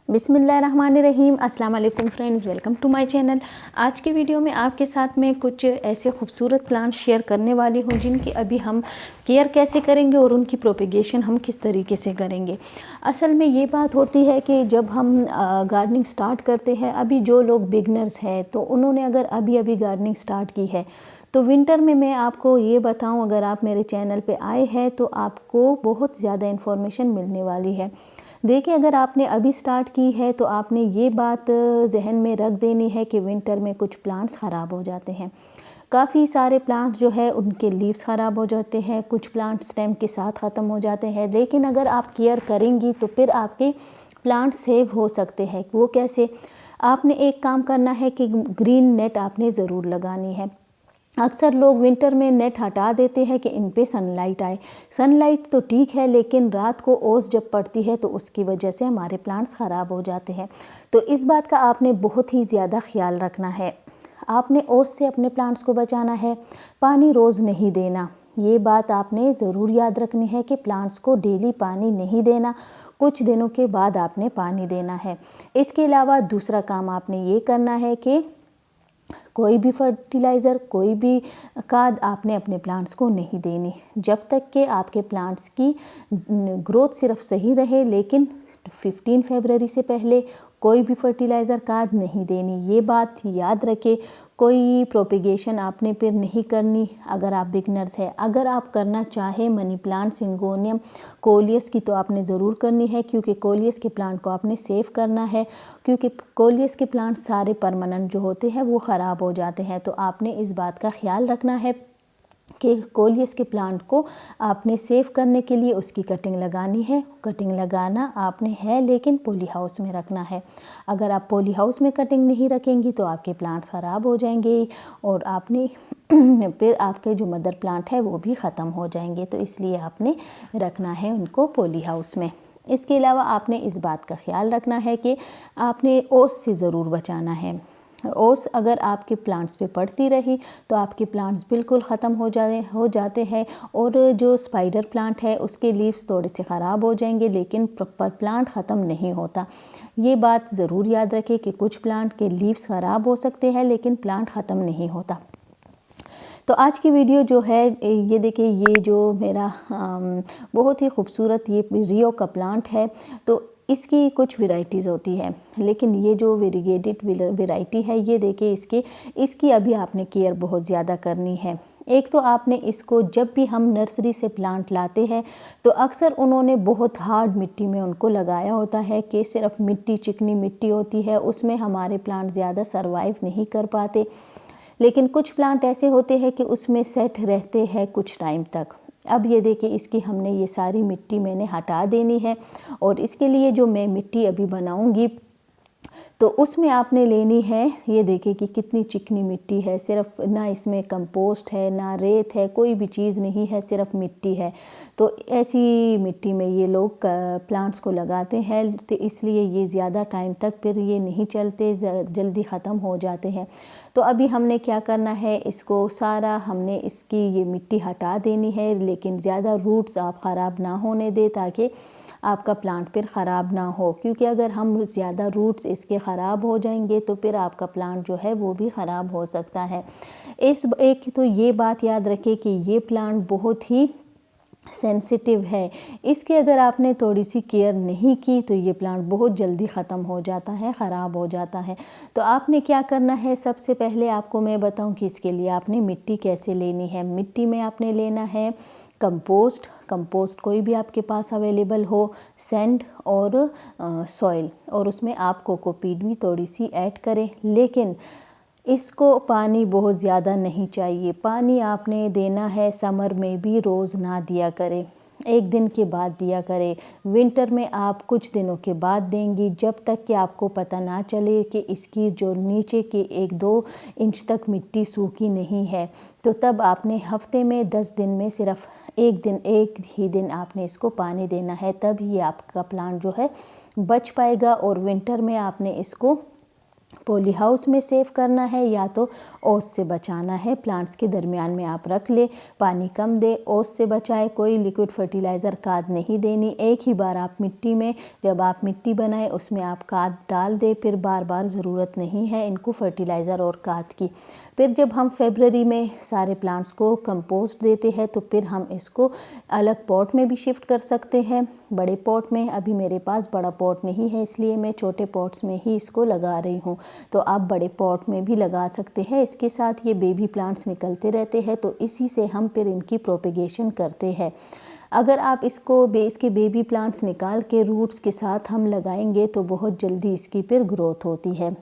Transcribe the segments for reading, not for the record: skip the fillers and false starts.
बिस्मिल्लाहिर्रहमानिर्रहीम। अस्सलाम वालेकुम friends, welcome to my channel. आज के वीडियो में आपके साथ में कुछ ऐसे खूबसूरत प्लांट शेयर करने वाली हूँ जिनकी अभी हम केयर कैसे करेंगे और उनकी प्रोपेगेशन हम किस तरीके से करेंगे। असल में ये बात होती है कि जब हम गार्डनिंग स्टार्ट करते हैं, अभी जो लोग बिगनर्स हैं तो उन्होंने अगर अभी गार्डनिंग स्टार्ट की है तो विंटर में मैं आपको ये बताऊं, अगर आप मेरे चैनल पे आए हैं तो आपको बहुत ज़्यादा इन्फॉर्मेशन मिलने वाली है। देखिए, अगर आपने अभी स्टार्ट की है तो आपने ये बात जहन में रख देनी है कि विंटर में कुछ प्लांट्स ख़राब हो जाते हैं। काफ़ी सारे प्लांट्स जो है उनके लीव्स ख़राब हो जाते हैं, कुछ प्लांट स्टेम के साथ ख़त्म हो जाते हैं। लेकिन अगर आप केयर करेंगी तो फिर आपके प्लांट सेव हो सकते हैं। वो कैसे? आपने एक काम करना है कि ग्रीन नेट आपने ज़रूर लगानी है। अक्सर लोग विंटर में नेट हटा देते हैं कि इन पे सनलाइट आए। सनलाइट तो ठीक है, लेकिन रात को ओस जब पड़ती है तो उसकी वजह से हमारे प्लांट्स ख़राब हो जाते हैं। तो इस बात का आपने बहुत ही ज़्यादा ख्याल रखना है। आपने ओस से अपने प्लांट्स को बचाना है। पानी रोज़ नहीं देना, ये बात आपने ज़रूर याद रखनी है कि प्लांट्स को डेली पानी नहीं देना, कुछ दिनों के बाद आपने पानी देना है। इसके अलावा दूसरा काम आपने ये करना है कि कोई भी फर्टिलाइज़र, कोई भी खाद आपने अपने प्लांट्स को नहीं देनी जब तक कि आपके प्लांट्स की ग्रोथ सिर्फ सही रहे। लेकिन 15 फरवरी से पहले कोई भी फर्टिलाइज़र खाद नहीं देनी, ये बात याद रखें। कोई प्रोपेगेशन आपने फिर नहीं करनी अगर आप बिगनर्स हैं। अगर आप करना चाहें मनी प्लांट, सिंगोनियम, कोलियस की, तो आपने ज़रूर करनी है, क्योंकि कोलियस के प्लांट को आपने सेव करना है। क्योंकि कोलियस के प्लांट सारे परमानेंट जो होते हैं वो ख़राब हो जाते हैं। तो आपने इस बात का ख्याल रखना है कि कोलियस के प्लांट को आपने सेव करने के लिए उसकी कटिंग लगानी है। कटिंग लगाना आपने है, लेकिन पॉली हाउस में रखना है। अगर आप पॉली हाउस में कटिंग नहीं रखेंगी तो आपके प्लांट्स ख़राब हो जाएंगे और आपने फिर आपके जो मदर प्लांट है वो भी ख़त्म हो जाएंगे। तो इसलिए आपने रखना है उनको पॉली हाउस में। इसके अलावा आपने इस बात का ख्याल रखना है कि आपने ओस से ज़रूर बचाना है। ओस अगर आपके प्लांट्स पे पड़ती रही तो आपके प्लांट्स बिल्कुल ख़त्म हो जाते हैं और जो स्पाइडर प्लांट है उसके लीव्स थोड़े से ख़राब हो जाएंगे, लेकिन प्रॉपर प्लांट ख़त्म नहीं होता। ये बात ज़रूर याद रखें कि कुछ प्लांट के लीव्स ख़राब हो सकते हैं लेकिन प्लांट ख़त्म नहीं होता। तो आज की वीडियो जो है ये देखिए, ये जो मेरा बहुत ही खूबसूरत ये रियो का प्लांट है। तो इसकी कुछ वैरायटीज़ होती है, लेकिन ये जो वेरीगेटेड वैरायटी है, ये देखिए इसकी अभी आपने केयर बहुत ज़्यादा करनी है। एक तो आपने इसको, जब भी हम नर्सरी से प्लांट लाते हैं तो अक्सर उन्होंने बहुत हार्ड मिट्टी में उनको लगाया होता है कि सिर्फ मिट्टी, चिकनी मिट्टी होती है, उसमें हमारे प्लांट ज़्यादा सर्वाइव नहीं कर पाते। लेकिन कुछ प्लांट ऐसे होते हैं कि उसमें सेट रहते हैं कुछ टाइम तक। अब ये देखिए, इसकी हमने ये सारी मिट्टी मैंने हटा देनी है और इसके लिए जो मैं मिट्टी अभी बनाऊंगी तो उसमें आपने लेनी है, ये देखिए कि कितनी चिकनी मिट्टी है, सिर्फ ना इसमें कंपोस्ट है ना रेत है, कोई भी चीज़ नहीं है, सिर्फ मिट्टी है। तो ऐसी मिट्टी में ये लोग प्लांट्स को लगाते हैं, तो इसलिए ये ज़्यादा टाइम तक फिर ये नहीं चलते, जल्दी ख़त्म हो जाते हैं। तो अभी हमने क्या करना है, इसको सारा हमने इसकी ये मिट्टी हटा देनी है, लेकिन ज़्यादा रूट्स आप ख़राब ना होने दें ताकि आपका प्लांट फिर ख़राब ना हो। क्योंकि अगर हम ज़्यादा रूट्स इसके ख़राब हो जाएंगे तो फिर आपका प्लांट जो है वो भी ख़राब हो सकता है। एक तो ये बात याद रखें कि ये प्लांट बहुत ही सेंसिटिव है। इसके अगर आपने थोड़ी सी केयर नहीं की तो ये प्लांट बहुत जल्दी ख़त्म हो जाता है, ख़राब हो जाता है। तो आपने क्या करना है, सबसे पहले आपको मैं बताऊं कि इसके लिए आपने मिट्टी कैसे लेनी है। मिट्टी में आपने लेना है कंपोस्ट कोई भी आपके पास अवेलेबल हो, सैंड और सॉइल, और उसमें आप कोकोपीट भी थोड़ी सी ऐड करें। लेकिन इसको पानी बहुत ज़्यादा नहीं चाहिए। पानी आपने देना है समर में भी रोज़ ना दिया करें, एक दिन के बाद दिया करें। विंटर में आप कुछ दिनों के बाद देंगी, जब तक कि आपको पता ना चले कि इसकी जो नीचे के 1-2 इंच तक मिट्टी सूखी नहीं है। तो तब आपने हफ्ते में 10 दिन में सिर्फ एक ही दिन आपने इसको पानी देना है, तब ही आपका प्लांट जो है बच पाएगा। और विंटर में आपने इसको पॉली हाउस में सेव करना है या तो ओस से बचाना है। प्लांट्स के दरमियान में आप रख ले, पानी कम दे, ओस से बचाए, कोई लिक्विड फर्टिलाइज़र खाद नहीं देनी। एक ही बार आप मिट्टी में, जब आप मिट्टी बनाए उसमें आप खाद डाल दे, फिर बार बार ज़रूरत नहीं है इनको फर्टिलाइज़र और खाद की। फिर जब हम फरवरी में सारे प्लांट्स को कंपोस्ट देते हैं तो फिर हम इसको अलग पॉट में भी शिफ्ट कर सकते हैं, बड़े पॉट में। अभी मेरे पास बड़ा पॉट नहीं है इसलिए मैं छोटे पॉट्स में ही इसको लगा रही हूँ, तो आप बड़े पॉट में भी लगा सकते हैं। इसके साथ ये बेबी प्लांट्स निकलते रहते हैं तो इसी से हम फिर इनकी प्रोपेगेशन करते हैं। अगर आप इसके बेबी प्लांट्स निकाल के रूट्स के साथ हम लगाएंगे तो बहुत जल्दी इसकी फिर ग्रोथ होती है।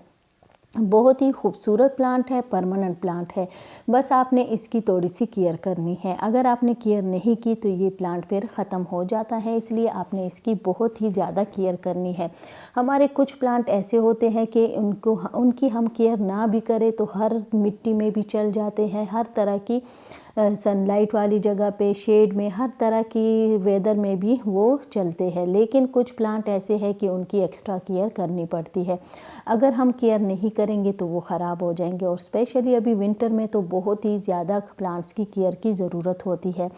बहुत ही खूबसूरत प्लांट है, परमानेंट प्लांट है, बस आपने इसकी थोड़ी सी केयर करनी है। अगर आपने केयर नहीं की तो ये प्लांट फिर ख़त्म हो जाता है, इसलिए आपने इसकी बहुत ही ज़्यादा केयर करनी है। हमारे कुछ प्लांट ऐसे होते हैं कि उनकी हम केयर ना भी करें तो हर मिट्टी में भी चल जाते हैं, हर तरह की सनलाइट वाली जगह पे, शेड में, हर तरह की वेदर में भी वो चलते हैं। लेकिन कुछ प्लांट ऐसे हैं कि उनकी एक्स्ट्रा केयर करनी पड़ती है। अगर हम केयर नहीं करेंगे तो वो ख़राब हो जाएंगे, और स्पेशली अभी विंटर में तो बहुत ही ज़्यादा प्लांट्स की केयर की ज़रूरत होती है।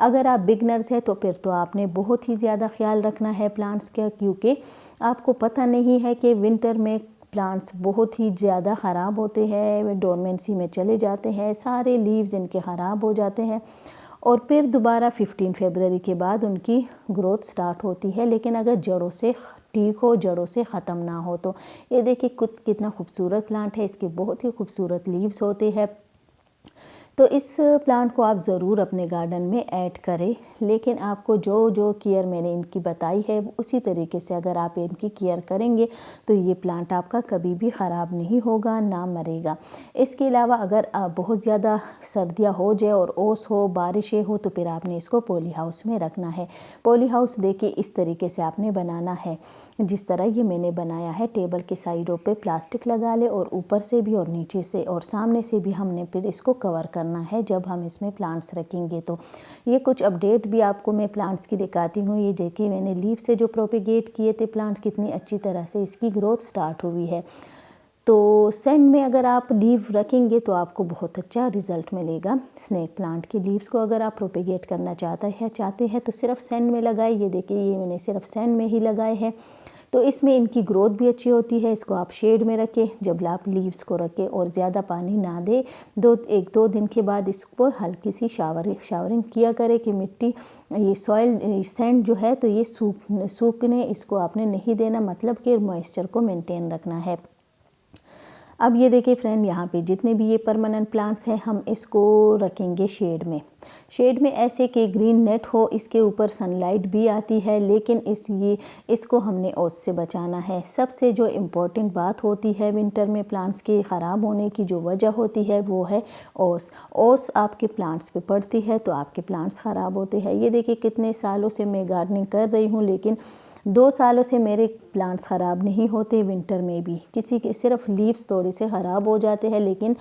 अगर आप बिगनर्स हैं तो फिर तो आपने बहुत ही ज़्यादा ख्याल रखना है प्लांट्स का, क्योंकि आपको पता नहीं है कि विंटर में प्लांट्स बहुत ही ज़्यादा ख़राब होते हैं, डोरमेंसी में चले जाते हैं, सारे लीव्स इनके ख़राब हो जाते हैं और फिर दोबारा 15 फरवरी के बाद उनकी ग्रोथ स्टार्ट होती है। लेकिन अगर जड़ों से ठीक हो, जड़ों से ख़त्म ना हो तो। ये देखिए कितना खूबसूरत प्लांट है, इसके बहुत ही खूबसूरत लीव्स होते हैं। तो इस प्लांट को आप ज़रूर अपने गार्डन में ऐड करें, लेकिन आपको जो जो केयर मैंने इनकी बताई है उसी तरीके से अगर आप इनकी केयर करेंगे तो ये प्लांट आपका कभी भी ख़राब नहीं होगा, ना मरेगा। इसके अलावा अगर बहुत ज़्यादा सर्दियाँ हो जाए और ओस हो, बारिशें हो, तो फिर आपने इसको पॉली हाउस में रखना है। पॉली हाउस देखिए इस तरीके से आपने बनाना है, जिस तरह ये मैंने बनाया है। टेबल के साइडों पे प्लास्टिक लगा ले और ऊपर से भी और नीचे से और सामने से भी हमने फिर इसको कवर करना है जब हम इसमें प्लांट्स रखेंगे। तो ये कुछ अपडेट भी आपको मैं प्लांट्स की दिखाती हूँ। ये देखिए मैंने लीफ से जो प्रोपेगेट किए थे प्लांट्स, कितनी अच्छी तरह से इसकी ग्रोथ स्टार्ट हुई है। तो सैंड में अगर आप लीव रखेंगे तो आपको बहुत अच्छा रिज़ल्ट मिलेगा। स्नेक प्लांट की लीव्स को अगर आप प्रोपेगेट करना चाहते हैं तो सिर्फ सैंड में लगाए। ये देखिए ये मैंने सिर्फ सैंड में ही लगाए हैं, तो इसमें इनकी ग्रोथ भी अच्छी होती है। इसको आप शेड में रखें, जब आप लीव्स को रखें और ज़्यादा पानी ना दे, 1-2 दिन के बाद इसको हल्की सी शावरिंग किया करें कि मिट्टी, ये सॉइल सैंड जो है तो ये सूखने इसको आपने नहीं देना, मतलब कि मॉइस्चर को मेंटेन रखना है। अब ये देखिए फ्रेंड, यहाँ पे जितने भी ये परमानेंट प्लांट्स हैं हम इसको रखेंगे शेड में ऐसे कि ग्रीन नेट हो, इसके ऊपर सनलाइट भी आती है, लेकिन इसको हमने ओस से बचाना है। सबसे जो इम्पोर्टेंट बात होती है विंटर में प्लांट्स के ख़राब होने की जो वजह होती है वो है ओस आपके प्लांट्स पे पड़ती है तो आपके प्लांट्स ख़राब होते हैं। ये देखिए कितने सालों से मैं गार्डनिंग कर रही हूँ, लेकिन 2 सालों से मेरे प्लांट्स ख़राब नहीं होते। विंटर में भी किसी के सिर्फ लीव्स थोड़े से ख़राब हो जाते हैं, लेकिन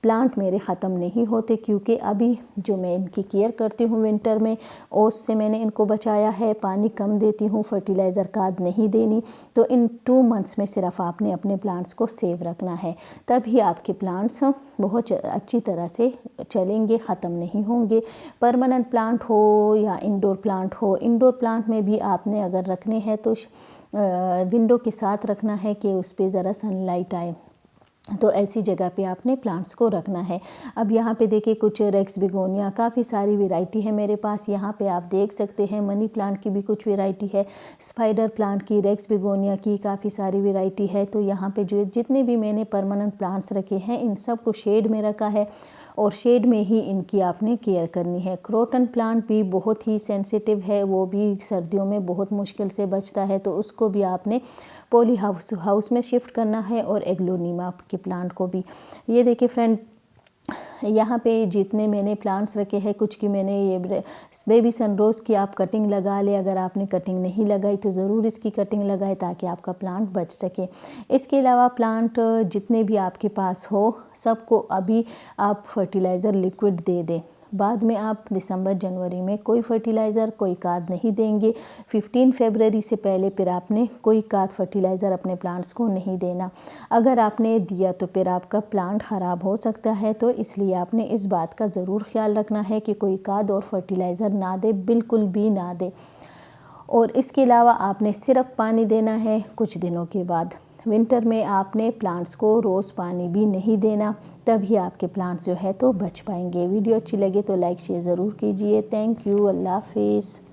प्लांट मेरे ख़त्म नहीं होते, क्योंकि अभी जो मैं इनकी केयर करती हूँ विंटर में, ओस से मैंने इनको बचाया है, पानी कम देती हूँ, फर्टिलाइज़र खाद नहीं देनी। तो इन 2 मंथ्स में सिर्फ आपने अपने प्लांट्स को सेव रखना है, तभी आपके प्लांट्स बहुत अच्छी तरह से चलेंगे, ख़त्म नहीं होंगे। परमानेंट प्लांट हो या इंडोर प्लांट हो, इंडोर प्लांट में भी आपने अगर रखने हैं तो विंडो के साथ रखना है कि उस पर ज़रा सनलाइट आए, तो ऐसी जगह पे आपने प्लांट्स को रखना है। अब यहाँ पे देखिए कुछ रेक्स बिगोनिया, काफ़ी सारी वैरायटी है मेरे पास। यहाँ पे आप देख सकते हैं मनी प्लांट की भी कुछ वैरायटी है, स्पाइडर प्लांट की, रेक्स बिगोनिया की काफ़ी सारी वैरायटी है। तो यहाँ पे जो जितने भी मैंने परमानेंट प्लांट्स रखे हैं इन सब को शेड में रखा है और शेड में ही इनकी आपने केयर करनी है। क्रोटन प्लांट भी बहुत ही सेंसिटिव है, वो भी सर्दियों में बहुत मुश्किल से बचता है, तो उसको भी आपने पॉली हाउस में शिफ्ट करना है, और एग्लोनीमा के प्लांट को भी। ये देखिए फ्रेंड, यहाँ पे जितने मैंने प्लांट्स रखे हैं, कुछ की मैंने ये बेबी सनरोज़ की आप कटिंग लगा ले। अगर आपने कटिंग नहीं लगाई तो ज़रूर इसकी कटिंग लगाए ताकि आपका प्लांट बच सके। इसके अलावा प्लांट जितने भी आपके पास हो सबको अभी आप फर्टिलाइज़र लिक्विड दे दें। बाद में आप दिसंबर जनवरी में कोई फर्टिलाइज़र कोई खाद नहीं देंगे। 15 फरवरी से पहले फिर आपने कोई खाद फर्टिलाइज़र अपने प्लांट्स को नहीं देना। अगर आपने दिया तो फिर आपका प्लांट ख़राब हो सकता है, तो इसलिए आपने इस बात का ज़रूर ख्याल रखना है कि कोई खाद और फर्टिलाइज़र ना दे, बिल्कुल भी ना दे। और इसके अलावा आपने सिर्फ पानी देना है कुछ दिनों के बाद। विंटर में आपने प्लांट्स को रोज़ पानी भी नहीं देना, तभी आपके प्लांट्स जो है तो बच पाएंगे। वीडियो अच्छी लगे तो लाइक शेयर ज़रूर कीजिए। Thank you. अल्लाह हाफिज़।